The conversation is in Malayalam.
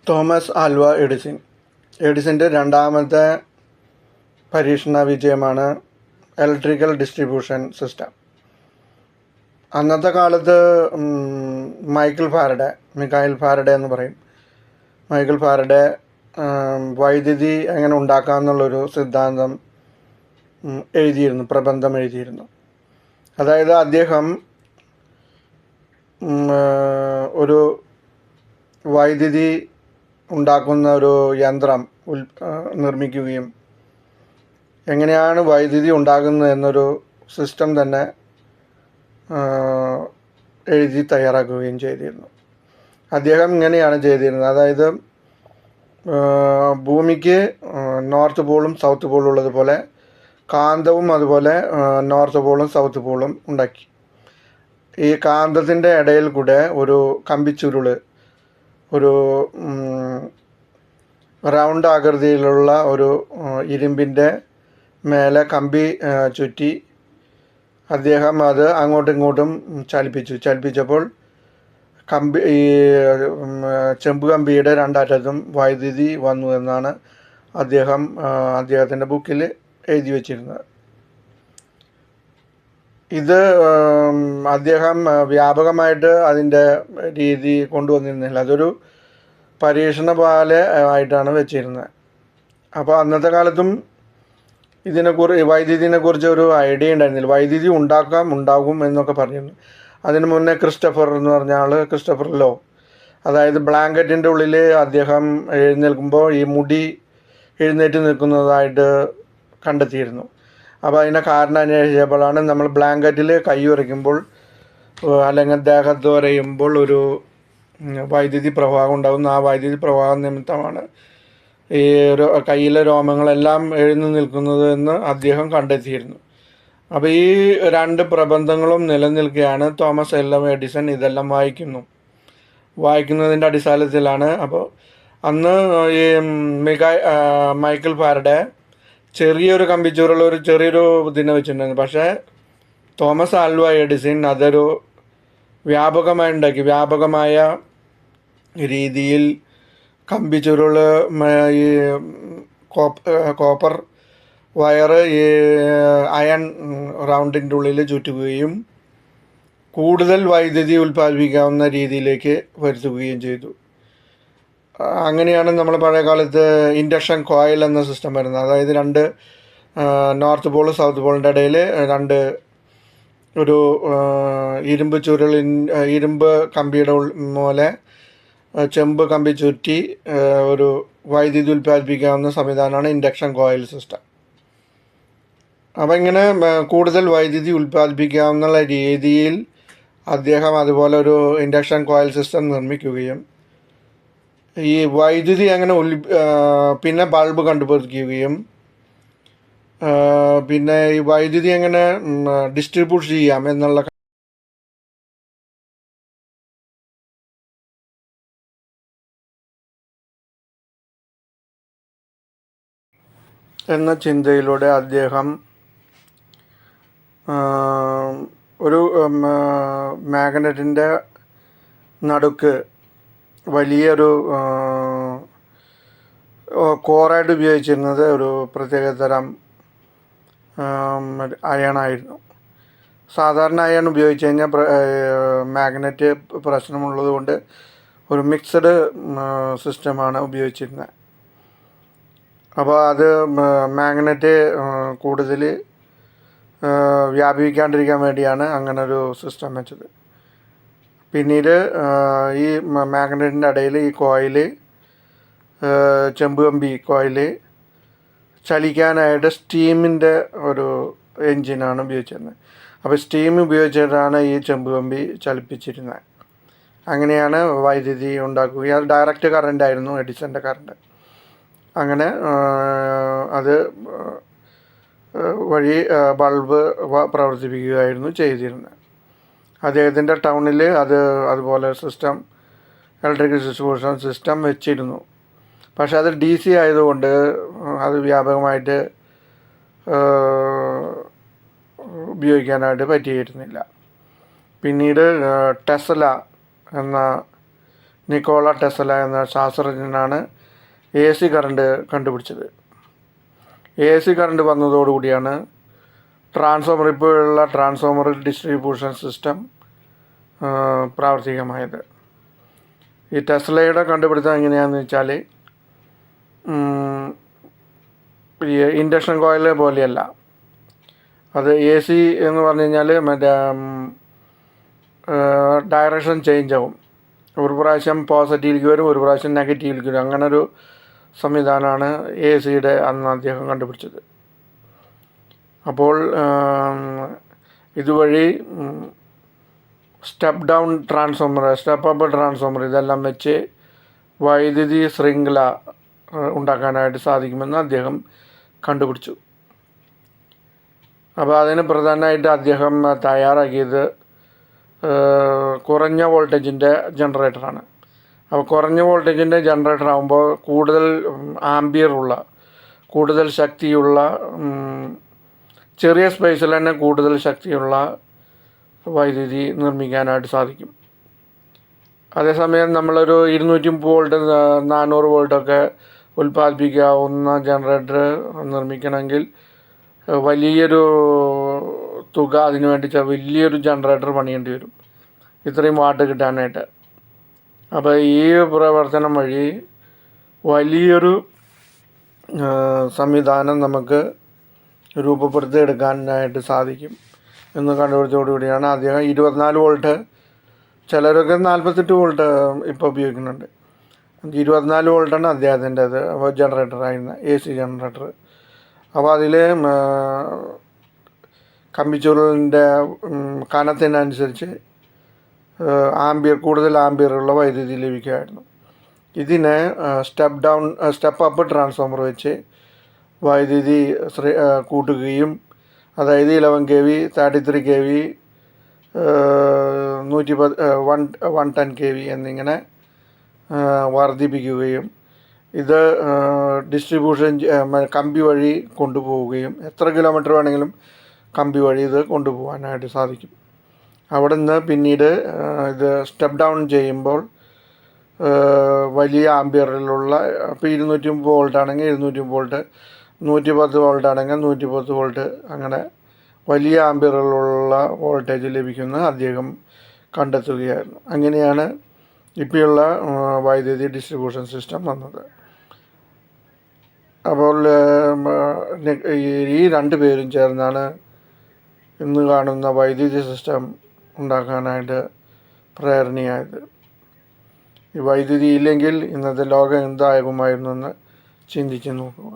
Thomas Alva Edison. എഡിസൻ്റെ രണ്ടാമത്തെ പരീക്ഷണ വിജയമാണ് ഇലക്ട്രിക്കൽ ഡിസ്ട്രിബ്യൂഷൻ സിസ്റ്റം. അന്നത്തെ കാലത്ത് മിഖായിൽ ഫാരഡെ എന്ന് പറയും. മൈക്കൽ ഫാരഡെ വൈദ്യുതി എങ്ങനെ ഉണ്ടാക്കാമെന്നുള്ളൊരു സിദ്ധാന്തം പ്രബന്ധം എഴുതിയിരുന്നു. അതായത് അദ്ദേഹം ഒരു വൈദ്യുതി ഉണ്ടാക്കുന്ന ഒരു യന്ത്രം നിർമ്മിക്കുകയും എങ്ങനെയാണ് വൈദ്യുതി ഉണ്ടാകുന്നത് എന്നൊരു സിസ്റ്റം തന്നെ എഴുതി തയ്യാറാക്കുകയും ചെയ്തിരുന്നു. അദ്ദേഹം ഇങ്ങനെയാണ് ചെയ്തിരുന്നത്. അതായത് ഭൂമിക്ക് നോർത്ത് പോളും സൗത്ത് പോളും ഉള്ളതുപോലെ കാന്തവും അതുപോലെ നോർത്ത് പോളും സൗത്ത് പോളും ഉണ്ടാക്കി. ഈ കാന്തത്തിൻ്റെ ഇടയിൽ കൂടെ ഒരു കമ്പിച്ചുരുൾ, ഒരു റൗണ്ട് ആകൃതിയിലുള്ള ഒരു ഇരുമ്പിൻ്റെ മേലെ കമ്പി ചുറ്റി അദ്ദേഹം അത് അങ്ങോട്ടും ഇങ്ങോട്ടും ചലിപ്പിച്ചപ്പോൾ ഈ ചെമ്പ് കമ്പിയുടെ രണ്ടറ്റത്തും വൈദ്യുതി വന്നു എന്നാണ് അദ്ദേഹത്തിൻ്റെ ബുക്കിൽ എഴുതി വച്ചിരുന്നത്. ഇത് അദ്ദേഹം വ്യാപകമായിട്ട് അതിൻ്റെ രീതി കൊണ്ടുവന്നിരുന്നില്ല. അതൊരു പരീക്ഷണ പോലെ ആയിട്ടാണ് വെച്ചിരുന്നത്. അപ്പോൾ അന്നത്തെ കാലത്തും വൈദ്യുതിനെക്കുറിച്ച് ഒരു ഐഡിയ ഉണ്ടായിരുന്നില്ല. വൈദ്യുതി ഉണ്ടാകും എന്നൊക്കെ പറഞ്ഞിരുന്നു. അതിന് മുന്നേ ക്രിസ്റ്റഫർ ലോ, അതായത് ബ്ലാങ്കറ്റിൻ്റെ ഉള്ളിൽ അദ്ദേഹം എഴുന്നേൽക്കുമ്പോൾ ഈ മുടി എഴുന്നേറ്റ് നിൽക്കുന്നതായിട്ട് കണ്ടെത്തിയിരുന്നു. അപ്പോൾ അതിൻ്റെ കാരണം അന്വേഷിച്ചപ്പോഴാണ് നമ്മൾ ബ്ലാങ്കറ്റിൽ കൈ ഉരയ്ക്കുമ്പോൾ അല്ലെങ്കിൽ ദേഹത്ത് ഉരയുമ്പോൾ ഒരു വൈദ്യുതി പ്രവാഹം ഉണ്ടാകുന്നു. ആ വൈദ്യുതി പ്രവാഹം നിമിത്തമാണ് ഈ കയ്യിലെ രോമങ്ങളെല്ലാം എഴുന്നു നിൽക്കുന്നത് എന്ന് അദ്ദേഹം കണ്ടെത്തിയിരുന്നു. അപ്പോൾ ഈ രണ്ട് പ്രബന്ധങ്ങളും നിലനിൽക്കുകയാണ്. തോമസ് ആൽവ എഡിസൺ ഇതെല്ലാം വായിക്കുന്നതിൻ്റെ അടിസ്ഥാനത്തിലാണ്. അപ്പോൾ അന്ന് ഈ മൈക്കൽ ഫാരഡെ ചെറിയൊരു കമ്പിച്ചുരുൾ ഒരു ചെറിയൊരു ഇതിനെ വെച്ചിട്ടുണ്ടായിരുന്നു. പക്ഷേ തോമസ് ആൽവ എഡിസൺ അതൊരു വ്യാപകമായ രീതിയിൽ കമ്പിച്ചുരുൾ, ഈ കോപ്പർ വയറ് ഈ അയൺ റൗണ്ടിൻ്റെ ഉള്ളിൽ ചുറ്റുകയും കൂടുതൽ വൈദ്യുതി ഉൽപ്പാദിപ്പിക്കാവുന്ന രീതിയിലേക്ക് വരുത്തുകയും ചെയ്തു. അങ്ങനെയാണ് നമ്മൾ പഴയ കാലത്ത് ഇൻഡക്ഷൻ കോയിൽ എന്ന സിസ്റ്റം വരുന്നത്. അതായത് രണ്ട് നോർത്ത് പോൾ സൗത്ത് പോളിൻ്റെ ഇടയിൽ ഒരു ഇരുമ്പ് കമ്പിയുടെ പോലെ ചെമ്പ് കമ്പി ചുറ്റി ഒരു വൈദ്യുതി ഉൽപ്പാദിപ്പിക്കാവുന്ന സംവിധാനമാണ് ഇൻഡക്ഷൻ കോയിൽ സിസ്റ്റം. അപ്പോൾ ഇങ്ങനെ കൂടുതൽ വൈദ്യുതി ഉൽപ്പാദിപ്പിക്കാവുന്ന രീതിയിൽ അദ്ദേഹം അതുപോലെ ഒരു ഇൻഡക്ഷൻ കോയിൽ സിസ്റ്റം നിർമ്മിക്കുകയും ഈ വൈദ്യുതി അങ്ങനെ പിന്നെ ബൾബ് കണ്ടുപിടിക്കുകയും പിന്നെ ഈ വൈദ്യുതി എങ്ങനെ ഡിസ്ട്രിബ്യൂട്ട് ചെയ്യാം എന്ന ചിന്തയിലൂടെ അദ്ദേഹം ഒരു മാഗ്നറ്റിൻ്റെ നടുക്ക് വലിയൊരു കോറായിട്ട് ഉപയോഗിച്ചിരുന്നത് ഒരു പ്രത്യേകതരം അയണായിരുന്നു. സാധാരണ അയൺ ഉപയോഗിച്ച് കഴിഞ്ഞാൽ മാഗ്നറ്റ് പ്രശ്നമുള്ളത് കൊണ്ട് ഒരു മിക്സഡ് സിസ്റ്റമാണ് ഉപയോഗിച്ചിരുന്നത്. അപ്പോൾ അത് മാഗ്നറ്റ് കൂടുതൽ വ്യാപിക്കാണ്ടിരിക്കാൻ വേണ്ടിയാണ് അങ്ങനൊരു സിസ്റ്റം വെച്ചത്. പിന്നീട് ഈ മാഗ്നറ്റിൻ്റെ ഇടയിൽ ഈ ചെമ്പ് കമ്പി കോയിൽ ചലിക്കാനായിട്ട് സ്റ്റീമിൻ്റെ ഒരു എൻജിനാണ് ഉപയോഗിച്ചിരുന്നത്. അപ്പോൾ സ്റ്റീം ഉപയോഗിച്ചിട്ടാണ് ഈ ചെമ്പ് കമ്പി ചലിപ്പിച്ചിരുന്നത്. അങ്ങനെയാണ് വൈദ്യുതി ഉണ്ടാക്കുക. അത് ഡയറക്റ്റ് കറണ്ടായിരുന്നു, എഡിസൻ്റെ കറണ്ട്. അങ്ങനെ അത് വഴി ബൾബ് പ്രവർത്തിപ്പിക്കുകയായിരുന്നു ചെയ്തിരുന്നത്. അദ്ദേഹത്തിൻ്റെ ടൗണിൽ അതുപോലെ ഇലക്ട്രിക്കൽ ഡിസ്ട്രിബ്യൂഷൻ സിസ്റ്റം വെച്ചിരുന്നു. പക്ഷെ അത് DC ആയതുകൊണ്ട് അത് വ്യാപകമായിട്ട് ഉപയോഗിക്കാനായിട്ട് പറ്റിയിരുന്നില്ല. പിന്നീട് ടെസ്ല എന്ന നിക്കോള ടെസ്ല എന്ന ശാസ്ത്രജ്ഞനാണ് AC കറണ്ട് കണ്ടുപിടിച്ചത്. AC കറണ്ട് വന്നതോടുകൂടിയാണ് ഇപ്പോഴുള്ള ട്രാൻസ്ഫോമർ ഡിസ്ട്രിബ്യൂഷൻ സിസ്റ്റം പ്രാവർത്തികമായത്. ഈ ടെസ്ലയുടെ കണ്ടുപിടുത്തം എങ്ങനെയാണെന്ന് വെച്ചാൽ, ഈ ഇൻഡക്ഷൻ കോയിൽ പോലെയല്ല. അത് AC എന്ന് പറഞ്ഞു കഴിഞ്ഞാൽ മറ്റേ ഡയറക്ഷൻ ചേഞ്ച് ആവും. ഒരു പ്രാവശ്യം പോസിറ്റീവിലേക്ക് വരും, ഒരു പ്രാവശ്യം നെഗറ്റീവിലേക്ക് വരും. അങ്ങനെ ഒരു സംവിധാനമാണ് ACയുടെ അന്ന് അദ്ദേഹം കണ്ടുപിടിച്ചത്. അപ്പോൾ ഇതുവഴി step down transformer, step up transformer ഇതെല്ലാം വെച്ച് വൈദ്യുതി ശൃംഖല ഉണ്ടാക്കാനായിട്ട് സാധിക്കുമെന്ന് അദ്ദേഹം കണ്ടുപിടിച്ചു. അപ്പോൾ അതിന് പ്രധാനമായിട്ട് അദ്ദേഹം തയ്യാറാക്കിയത് കുറഞ്ഞ വോൾട്ടേജിൻ്റെ ജനറേറ്ററാണ്. അപ്പോൾ കുറഞ്ഞ വോൾട്ടേജിൻ്റെ ജനറേറ്റർ ആകുമ്പോൾ കൂടുതൽ ആംബിയറുള്ള, കൂടുതൽ ശക്തിയുള്ള, ചെറിയ സ്പേസിൽ തന്നെ കൂടുതൽ ശക്തിയുള്ള വൈദ്യുതി നിർമ്മിക്കാനായിട്ട് സാധിക്കും. അതേസമയം നമ്മളൊരു 230 വോൾട്ട് 400 വോൾട്ടൊക്കെ ഉൽപ്പാദിപ്പിക്കാവുന്ന ജനറേറ്റർ നിർമ്മിക്കണമെങ്കിൽ വലിയൊരു തുക അതിനു വേണ്ടി വലിയൊരു ജനറേറ്റർ പണിയേണ്ടി വരും, ഇത്രയും വാട്ട് കിട്ടാനായിട്ട്. അപ്പോൾ ഈ പ്രവർത്തനം വഴി വലിയൊരു സംവിധാനം നമുക്ക് രൂപപ്പെടുത്തിയെടുക്കാനായിട്ട് സാധിക്കും എന്ന് കണ്ടുപിടിച്ചതോടുകൂടിയാണ് അദ്ദേഹം 24 വോൾട്ട്, ചിലരൊക്കെ 48 വോൾട്ട് ഇപ്പോൾ ഉപയോഗിക്കുന്നുണ്ട്. 24 വോൾട്ടാണ് അദ്ദേഹത്തിൻ്റെത് ജനറേറ്ററായിരുന്ന AC ജനറേറ്റർ. അപ്പോൾ അതിൽ കമ്പിച്ചുരുളിൻ്റെ കനത്തിനനുസരിച്ച് കൂടുതൽ ആംബിയറുള്ള വൈദ്യുതി ലഭിക്കുമായിരുന്നു. ഇതിനെ സ്റ്റെപ്പ് അപ്പ് ട്രാൻസ്ഫോമർ വെച്ച് വൈദ്യുതി കൂട്ടുകയും, അതായത് 11 kV, 33 kV, 110 kV എന്നിങ്ങനെ വർദ്ധിപ്പിക്കുകയും ഇത് ഡിസ്ട്രിബ്യൂഷൻ കമ്പി വഴി കൊണ്ടുപോവുകയും, എത്ര കിലോമീറ്റർ വേണമെങ്കിലും കമ്പി വഴി ഇത് കൊണ്ടുപോകാനായിട്ട് സാധിക്കും. അവിടെ നിന്ന് പിന്നീട് ഇത് സ്റ്റെപ്പ് ഡൗൺ ചെയ്യുമ്പോൾ വലിയ ആംബിയറിലുള്ള, ഇപ്പോൾ 230 വോൾട്ട് ആണെങ്കിൽ 230 വോൾട്ട്, 110 വോൾട്ട് ആണെങ്കിൽ 110 വോൾട്ട്, അങ്ങനെ വലിയ ആംബിയറിലുള്ള വോൾട്ടേജ് ലഭിക്കുന്ന അദ്ദേഹം കണ്ടെത്തുകയായിരുന്നു. അങ്ങനെയാണ് ഇപ്പോഴുള്ള വൈദ്യുതി ഡിസ്ട്രിബ്യൂഷൻ സിസ്റ്റം വന്നത്. അപ്പോൾ ഈ 2 പേരും ചേർന്നാണ് ഇന്ന് കാണുന്ന വൈദ്യുതി സിസ്റ്റം ഉണ്ടാക്കാനായിട്ട് പ്രേരണയായത്. ഈ വൈദ്യുതി ഇല്ലെങ്കിൽ ഇന്നത്തെ ലോകം എന്താകുമായിരുന്നു എന്ന് ചിന്തിച്ച് നോക്കുക.